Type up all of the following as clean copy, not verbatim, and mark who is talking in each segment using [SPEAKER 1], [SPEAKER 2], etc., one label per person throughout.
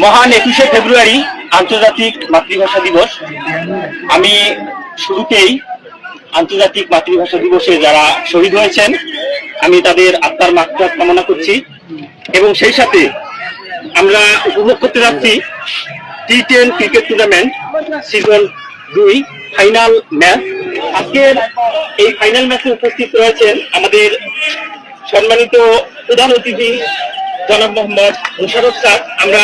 [SPEAKER 1] মহান 21শে ফেব্রুয়ারি আন্তর্জাতিক মাতৃভাষা দিবস। আমি শুরুতেই আন্তর্জাতিক মাতৃভাষা দিবসে যারা শহীদ হয়েছেন আমি তাদের আত্মার মাগফিরাত কামনা করছি এবং সেই সাথে আমরা উপভোগ করতে যাচ্ছি T ten cricket tournament season 2 final match. আজকের এই ফাইনাল ম্যাচে উপস্থিত রয়েছেন আমাদের সম্মানিত প্রধান অতিথি জনাব মোহাম্মদ মুশাররফ স্যার। আমরা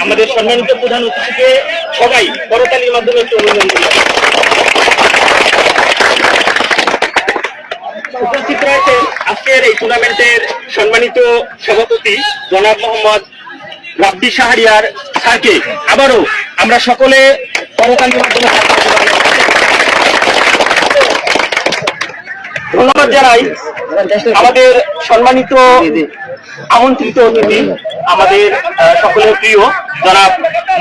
[SPEAKER 1] আমাদের সম্মানিত প্রধান অতিথিকে সবাই করতালির মাধ্যমে একটু অভিনন্দন জানাই। উপস্থিত রয়েছেন আজকের এই টুর্নামেন্টের সম্মানিত সভাপতি জনাব মোহাম্মদ রাব্বি শাহরিয়ার স্যারকে আবারও আমরা সকলে করতালির মাধ্যমে ধন্যবাদ জানাই। আমাদের সম্মানিত আমন্ত্রিত অতিথি আমাদের সকলের প্রিয় জনাব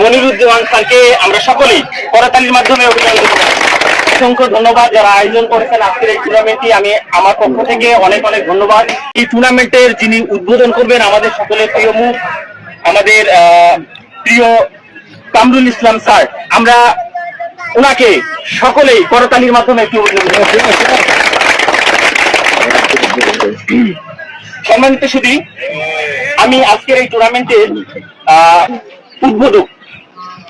[SPEAKER 1] মনিরুজ্জামান স্যারকে আমরা সকলেই করতালির মাধ্যমে অভিনন্দন জানাই। অসংখ্য ধন্যবাদ যারা আয়োজন করেছেন আজকের এই টুর্নামেন্টটি। আমি আমার পক্ষ থেকে অনেক অনেক ধন্যবাদ। এই টুর্নামেন্টের যিনি উদ্বোধন করবেন আমাদের সকলের প্রিয় মুখ আমাদের প্রিয় কামরুল ইসলাম স্যার। আমরা ওনাকে সকলেই করতালির মাধ্যমে একটু অভিনন্দন জানাই। সম্মানিত সুধী, আমি আজকের এই টুর্নামেন্টের উদ্বোধক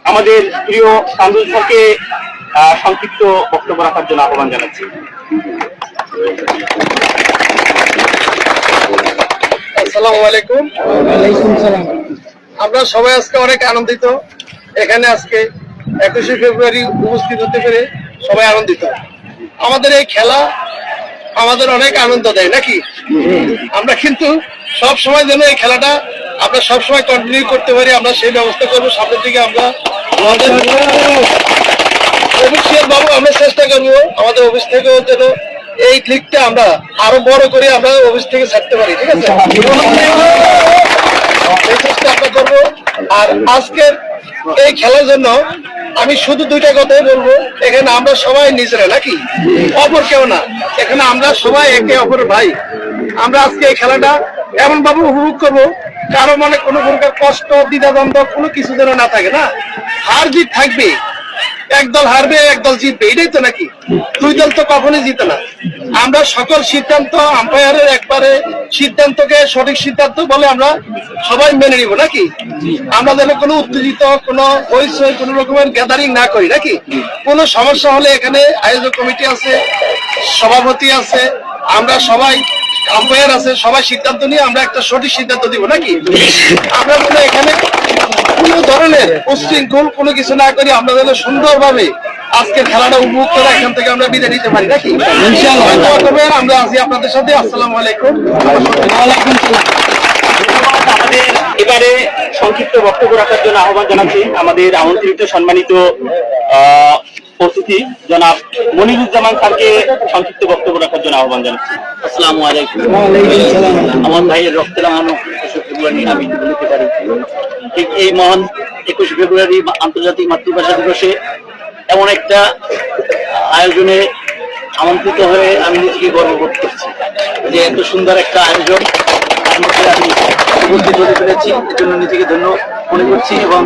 [SPEAKER 1] আমাদের প্রিয় কামরুল স্যারকে সংক্ষিপ্ত বক্তব্য রাখার জন্য আহ্বান জানাচ্ছি।
[SPEAKER 2] আসসালামু আলাইকুম। আমরা সবাই আজকে অনেক আনন্দিত, এখানে আজকে 21শে ফেব্রুয়ারি উপস্থিত হতে পেরে সবাই আনন্দিত। আমাদের এই খেলা আমাদের অনেক আনন্দ দেয় নাকি? আমরা কিন্তু সব সময় যেন এই খেলাটা আমরা সব সময় কন্টিনিউ করতে পারি, আমরা সেই ব্যবস্থা করবো। সামনের দিকে আমরা আমাদের অফিসিয়াল বাবু আমরা চেষ্টা করবো আমাদের অফিস থেকেও যেন এই ক্লিকটা আমরা আরো বড় করে আমরা অফিস থেকে ছাড়তে পারি, ঠিক আছে? এই চেষ্টা আমরা করবো। আর আজকের এই খেলার জন্য আমি শুধু দুইটা কথাই বলবো, এখানে আমরা সবাই নিজেরা নাকি, অপর কেউ না। এখানে আমরা সবাই একে অপরের ভাই। আমরা আজকে এই খেলাটা এমন ভাবে উপভোগ করবো কারো মনে কোনো প্রকার কষ্ট দ্বিধাদ্বন্দ্ব কোনো কিছু যেন না থাকে। না, হার জিত থাকবে, একদল হারবে একদল জিতবে, এটাই তো নাকি? দুই দল তো কখনোই জিতে না। আমরা সকল সিদ্ধান্ত আম্পায়ারের একবারে সিদ্ধান্তকে সঠিক সিদ্ধান্ত বলে আমরা সবাই মেনে নিব নাকি? আমরা যেন কোনো উত্তেজিত কোনো হইচই কোনো রকমের গ্যাদারিং না করি নাকি? কোনো সমস্যা হলে এখানে আয়োজক কমিটি আছে, সভাপতি আছে, আমরা সবাই আম্পায়ার আছে, সবাই সিদ্ধান্ত নিয়ে আমরা একটা সঠিক সিদ্ধান্ত দিব নাকি? আমরা যেন এখানে কোনো ধরনের উচ্ছৃঙ্খল কোনো কিছু না করি, আমরা যেন সুন্দরভাবে আজকের খেলাটা উপভোগ করে এখান থেকে আমরা বিদায় নিতে পারি নাকি? আমরা আছি আপনাদের সাথে। আসসালামু আলাইকুম।
[SPEAKER 1] আমাদের এবারে সংক্ষিপ্ত বক্তব্য রাখার জন্য আহ্বান জানাচ্ছি আমাদের আমন্ত্রিত সম্মানিত অতিথি জনাব মনিরুজ্জামান স্যারকে সংক্ষিপ্ত বক্তব্য রাখার জন্য আহ্বান জানাচ্ছি।
[SPEAKER 3] আসসালামু আলাইকুম। আমার ভাইয়ের রক্তের লাগানো 21শে ফেব্রুয়ারি আমি বলতে পারি। ঠিক এই মহান 21শে ফেব্রুয়ারি আন্তর্জাতিক মাতৃভাষা দিবসে এমন একটা আয়োজনে আমন্ত্রিত হয়ে আমি নিজেকে গর্ববোধ করছি যে এত সুন্দর একটা আয়োজন তার মধ্যে আমি উপস্থিত হতে পেরেছি, এর জন্য নিজেকে ধন্য মনে করছি। এবং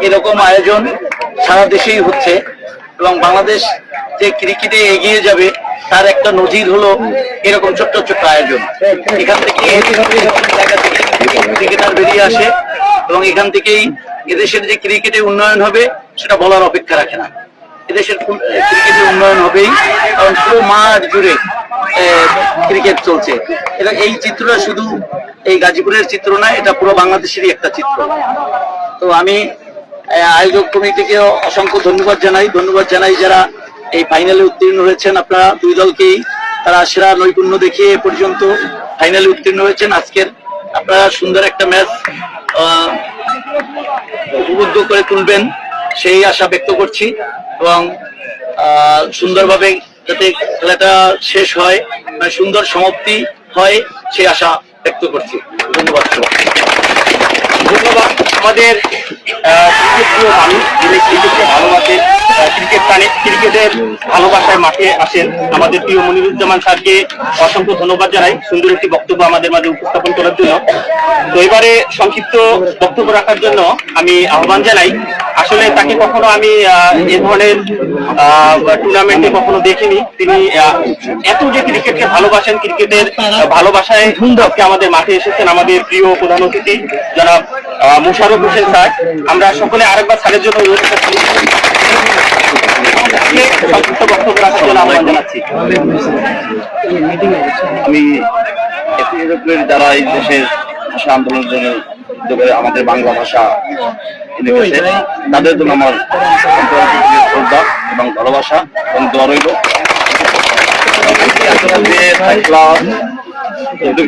[SPEAKER 3] এরকম আয়োজন সারা দেশেই হচ্ছে এবং বাংলাদেশ যে ক্রিকেটে এগিয়ে যাবে তার একটা নজির হলো এরকম ছোট্ট ছোট্ট আয়োজন। এখান থেকে জায়গা থেকে ক্রিকেটার বেরিয়ে আসে এবং এখান থেকেই এদেশের যে ক্রিকেটে উন্নয়ন হবে সেটা বলার অপেক্ষা রাখে না। এদেশের ক্রিকেটের উন্নয়ন হবেই, কারণ পুরো মাঠ জুড়ে ক্রিকেট চলছে। এটা এই চিত্রটা শুধু এই গাজীপুরের চিত্র নয়, এটা পুরো বাংলাদেশেরই একটা চিত্র। তো আমি আয়োজক কমিটিকে অসংখ্য ধন্যবাদ জানাই যারা এই ফাইনালে উত্তীর্ণ হয়েছেন। আপনারা দুই দলকেই তারা সেরা নৈপুণ্য দেখিয়ে এ পর্যন্ত ফাইনালে উত্তীর্ণ হয়েছেন। আজকের আপনারা সুন্দর একটা ম্যাচ উপলব্ধ করে তুলবেন সেই আশা ব্যক্ত করছি এবং সুন্দরভাবে যাতে খেলাটা শেষ হয়, মানে সুন্দর সমাপ্তি হয় সেই আশা ব্যক্ত করছি। ধন্যবাদ।
[SPEAKER 1] ধন্যবাদ আমাদের প্রিয় মানুষ যিনি ক্রিকেটকে ভালোবাসেন ক্রিকেটের ভালোবাসায় মাঠে আসেন। আমাদের প্রিয় মনিরুজ্জামান স্যারকে অসংখ্য ধন্যবাদ জানাই সুন্দর একটি বক্তব্য আমাদের মাঝে উপস্থাপন করার জন্য। তো এবারে সংক্ষিপ্ত বক্তব্য রাখার জন্য আমি আহ্বান জানাই। আসলে তাকে কখনো আমি এ ধরনের টুর্নামেন্টে কখনো দেখিনি। তিনি এত যে ক্রিকেটকে ভালোবাসেন, ক্রিকেটের ভালোবাসায় আজকে আমাদের মাঠে এসেছেন আমাদের প্রিয় প্রধান অতিথি জনাব মোশাররফ হোসেন স্যার। আমরা সকলে আরেকবার স্যারের জন্য অনুরোধ করছি, সংক্ষিপ্ত বক্তব্য রাখার জন্য আহ্বান জানাচ্ছি।
[SPEAKER 3] আমি যারা এই দেশের ভাষা আন্দোলনের জন্য আমাদের বাংলা ভাষা তাদের জন্য আমার শ্রদ্ধা এবং ভালোবাসা এবং দোয়া রইল।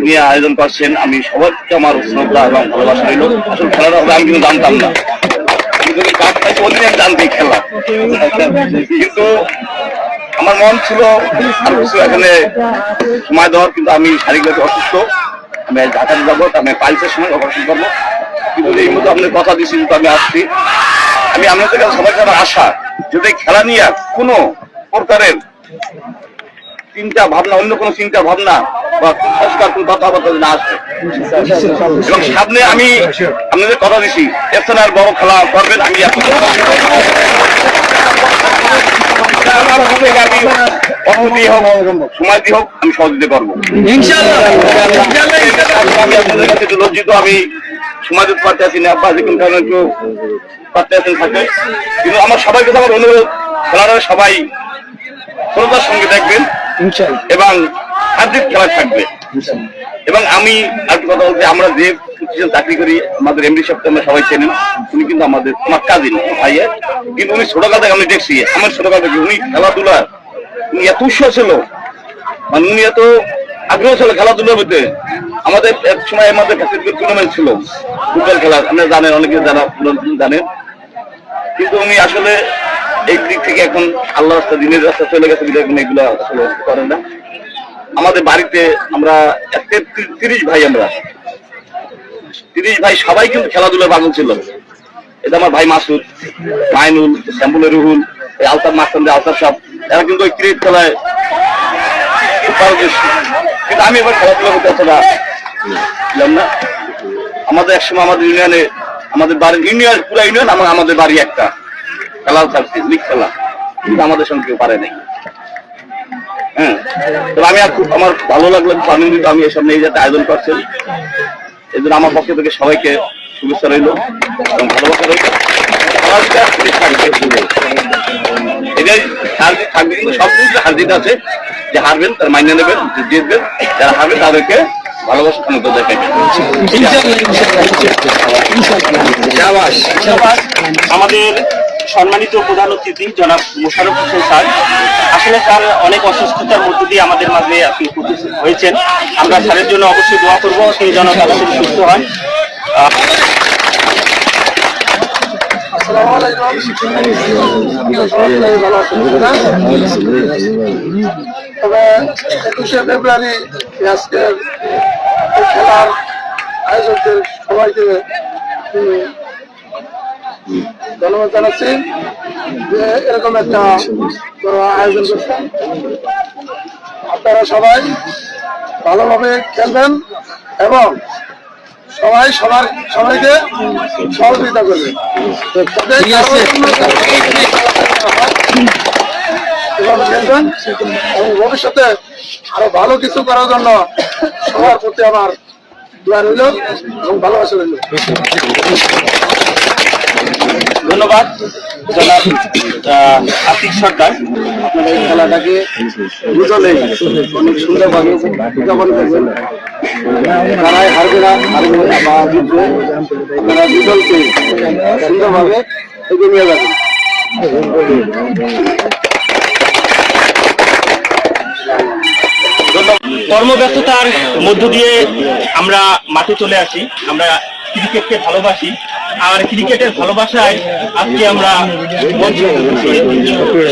[SPEAKER 3] নিয়ে আয়োজন করছেন, আমি সবাইকে আমার শ্রদ্ধা এবং ভালোবাসা রইল। আসলে খেলাটা হবে আমি কিন্তু জানতাম না, জানতেই খেলা, কিন্তু আমার মন ছিল আর কিছু এখানে সময় দেওয়ার, কিন্তু আমি শারীরিকভাবে অসুস্থ, আমি ঢাকাতে যাবো, আমি পাইলসের সময় অপারেশন করবো, কিন্তু এই মতো আপনার কথা দিচ্ছি কিন্তু আমি আসছি। আমি আপনাদের কাছে সবাই আমার আশা, যদি খেলা নিয়ে কোনো প্রকারের চিন্তা ভাবনা, অন্য কোনো চিন্তা ভাবনা বা সংস্কার কোনো কথাবার্তা না আসে, এবং সামনে আমি আপনাদের কথা দিচ্ছি এর আর বড় খেলা করবেন, আমি সময় দিয়ে হোক আমি সহযোগিতা করবো। আমি আপনাদের কাছে একটু লজ্জিত, আমি সময় দিতে পারতে আছি না, বা যে কোনো কারণে একটু পারতে আছেন থাকে, কিন্তু আমার সবাইকে আমার অনুরোধ, খেলাটা সবাই শ্রদ্ধার সঙ্গে দেখবেন এবং হার্দিক খেলা থাকবে। এবং আমি আরেকটা কথা বলতে, আমরা যে চাকরি করি, আমাদের এমডি সাহেবকে আমরা সবাই চেনেন, উনি কিন্তু আমাদের আমার কাজিন ভাইয়া, কিন্তু উনি ছোটকাল থেকে আমি দেখছি, আমার ছোটকাল থেকে উনি খেলাধুলা, উনি এত উৎসাহ ছিল, মানে উনি এত আগ্রহ ছিল খেলাধুলার মধ্যে। আমাদের এক সময় আমাদের কাছে টুর্নামেন্ট ছিল ফুটবল খেলা, আপনারা জানেন, অনেকে যারা জানেন, কিন্তু উনি আসলে এই দিক থেকে এখন আল্লাহ রাস্তা, দিনের রাস্তা চলে গেছে, এগুলো আসলে করেন না। আমাদের বাড়িতে আমরা 30 ভাই, আমরা 30 ভাই সবাই কিন্তু খেলাধুলার পাগল ছিল। এটা আমার ভাই মাসুদ, মাইনুল, শ্যাম্পুলের রুহুল, এই আলতার মাস্তান, আলতার সাহেব, এরা কিন্তু ওই ক্রিকেট খেলায় খুব পারদর্শী, কিন্তু আমি এবার খেলাধুলা করতে অতটা ছিলাম না। আমাদের একসময় আমাদের ইউনিয়নে, আমাদের বাড়ির ইউনিয়ন, পুরো ইউনিয়ন আমাদের বাড়ি একটা খেলা থাকছে, লিগ খেলা, কিন্তু আমাদের সঙ্গে কেউ পারে নাই। হ্যাঁ, তবে আমি খুব আমার ভালো লাগলো, আনন্দিত আমি এসব নিয়ে যাতে আয়োজন করছেন, এই জন্য আমার পক্ষ থেকে সবাইকে শুভেচ্ছা রইল এবং ভালোবাসা রইল। এটাই হারজিত থাকবে, কিন্তু সব কিছু হারজিত আছে, যে হারবেন তার মাইনে নেবেন, যে জিতবেন যারা হারবেন তাদেরকে ভালোবাসা ক্ষমতা দেখাবেন।
[SPEAKER 1] আমাদের সম্মানিত প্রধান অতিথি জনাব মোশাররফ হোসেন স্যার, আসলে স্যার অনেক অসুস্থতার মধ্য দিয়ে আমাদের মাঝে আপনি উপস্থিত হয়েছেন। আমরা স্যারের জন্য অবশ্যই দোয়া করবো, সেই যেন তাড়াতাড়ি সুস্থ হয়।
[SPEAKER 2] তবে 21শে ফেব্রুয়ারি আজকের খেলার আয়োজকদের সবাইকে ধন্যবাদ জানাচ্ছি যে এরকম একটা বড় আয়োজন করছেন। আপনারা সবাই ভালোভাবে খেলবেন এবং সবাইকে সহযোগিতা করবেন, খেলবেন এবং ভবিষ্যতে আরো ভালো কিছু করার জন্য সবার প্রতি আমার দোয়া রইল এবং ভালোবাসা রইল।
[SPEAKER 1] ধন্যবাদ জনাব আতিক সরকার।
[SPEAKER 2] আপনারা এই খেলাটাকে বুঝলে অনেক সুন্দরভাবে উদযাপন করবেন। যারাই হারবে না, হারবে বা জিতবে, আপনারা দুদলকে সুন্দরভাবে এগিয়ে নিয়ে যাবেন।
[SPEAKER 1] কর্মব্যস্ততার মধ্য দিয়ে আমরা মাঠে চলে আসি। আমরা ক্রিকেটকে ভালোবাসি, আর ক্রিকেটের ভালোবাসায় আজকে আমরা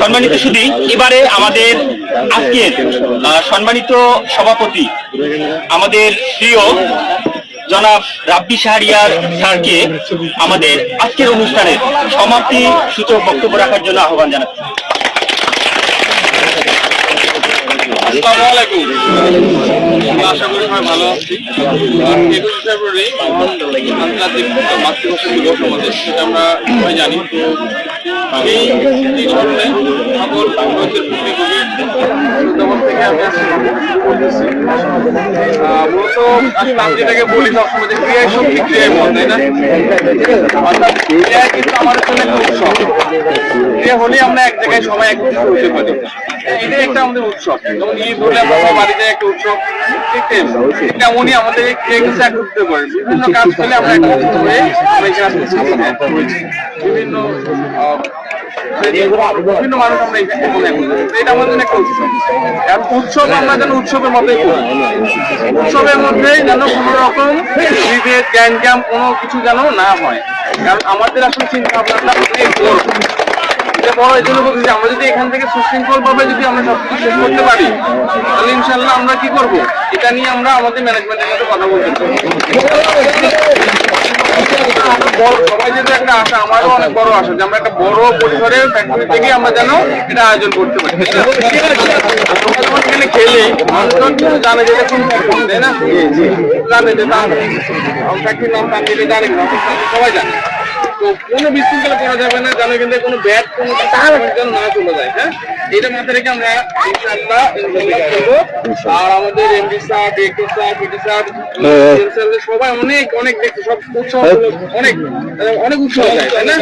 [SPEAKER 1] সম্মানিত সুধী। এবারে আমাদের আজকের সম্মানিত সভাপতি, আমাদের প্রিয় জনাব রাব্বি শাহরিয়ার স্যারকে আমাদের আজকের অনুষ্ঠানের সমাপ্তি সূচক বক্তব্য রাখার জন্য আহ্বান জানাচ্ছি।
[SPEAKER 4] আসসালামু আলাইকুম। আশা করি সবাই ভালো আছি। 21 ফেব্রুয়ারি আন্তর্জাতিক মাতৃভাষা দিবস আমাদের, সেটা আমরা সবাই জানি। তো এই স্মরণে সকল ভারতের প্রতিযোগী থেকে আমি বলতেছি, মূলত আসলে আমি যেটাকে বলি সবসময় যে ক্রিয়ায় শক্তি ক্রিয়ায় মন, তাই না? অর্থাৎ ক্রিয়া কিন্তু আমাদের জন্য একটা উৎসব। ক্রিয়া হলেই আমরা এক জায়গায় সবাই একত্রিত হতে পারি। এটাই একটা আমাদের উৎসব। যেমন ঈদ হলে আমাদের বাড়িতে একটা উৎসব, ঠিক তেমনই আমাদের এই ক্রিয়া কিছু একত্রিত করে। বিভিন্ন কাজ করলে আমরা একত্রিত হয়ে আমরা এখানে বিভিন্ন বিভিন্ন মানুষ আমরা এটা আমাদের জন্য একটা উৎসব। এখন উৎসব আমরা যেন উৎসবের মতোই করি। উৎসবের মধ্যে যেন কোনো রকম বিভেদ জ্ঞান কোনো কিছু যেন না হয়। কারণ আমাদের আসলে চিন্তা ভাবনাটা বড়, এটা বড় এই জন্য বলছি, আমরা যদি এখান থেকে সুশৃঙ্খল ভাবে যদি আমরা সবকিছু শেষ করতে পারি, তাহলে ইনশাল্লাহ আমরা কি করবো, এটা নিয়ে আমরা আমাদের ম্যানেজমেন্টের সাথে কথা বলতে চাই। সবাই যেহেতু একটা আশা, আমারও অনেক বড় আশা যে আমরা একটা বড় পরিসরের ফ্যাক্টরি থেকে আমরা যেন এটা আয়োজন করতে পারি। তোমরা যখন এখানে খেলে মানুষজন কিন্তু জানে যে এটা কোন ফ্যাক্টরি, তাই না? জানে যে ফ্যাক্টরির নাম তানজিলে জানে না, সবাই জানে। তো কোনো বিশৃঙ্খলা করা যাবে না, যেন কিন্তু কোনো ব্যাড কোনো যেন না চলে যায়। হ্যাঁ, এটা মাথায় রেখে আমরা ইনশাআল্লাহ করবো। আর আমাদের MD sir, director sir, PT sir, সবাই অনেক অনেক দেখছে, সব উৎসব অনেক অনেক উৎসব যায়, তাই না?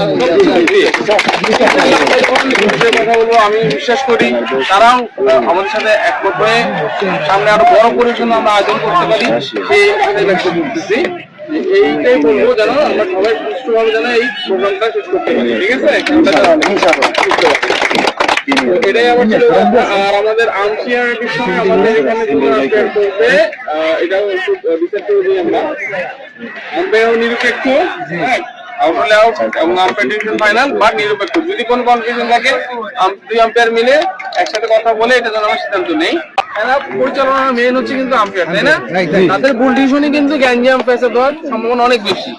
[SPEAKER 4] কথা বলবো, আমি বিশ্বাস করি তারাও আমাদের সাথে একমত হয়ে সামনে আরো বড় পরিবেশন আমরা আয়োজন করতে পারি, সেই ব্যক্ত করতেছি। এইটাই বলবো যেন আমরা সবাই সুষ্ঠুভাবে যেন এই প্রোগ্রামটা শেষ করতে পারি, ঠিক আছে? এটাই আমার ছিল। আর আমাদের আম্পায়ার বিষয়ে আমাদের এখানে আম্পায়ার করবে, এটাও একটু বিচার করে দিই আমরা। আম্পায়ার নিরপেক্ষ, আউট হলে আউট, এবং আম্পায়ার ডিসিশন ফাইনাল বা নিরপেক্ষ। যদি কোনো কনফিউশন থাকে, দুই আম্পায়ার মিলে একসাথে কথা বলে এটা যেন আমার সিদ্ধান্ত নেই। পরিচালনার মেন হচ্ছে কিন্তু আম্পায়ার, তাই না? তাদের ভুল ডিসিশনই কিন্তু গ্যাঞ্জাম ফেসাদ হওয়ার সম্ভাবনা অনেক বেশি।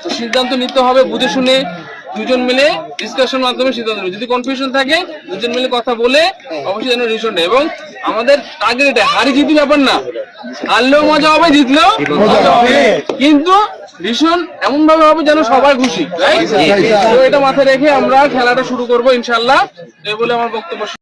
[SPEAKER 4] তো সিদ্ধান্ত নিতে হবে বুঝে শুনে, দুজন মিলে ডিসকাশন মাধ্যমে সিদ্ধান্ত নেবে। যদি কনফিউশন থাকে, দুজন মিলে কথা বলে অবশ্যই যেন ডিসিশন নেয়। এবং আমাদের টার্গেট এটা হারি জিতি ব্যাপার না, হারলেও মজা হবে, জিতলেও মজা হবে, কিন্তু ডিসিশন এমন ভাবে হবে যেন সবাই খুশি। তো এটা মাথায় রেখে আমরা খেলাটা শুরু করবো ইনশাল্লাহ। এই বলে আমার বক্তব্য।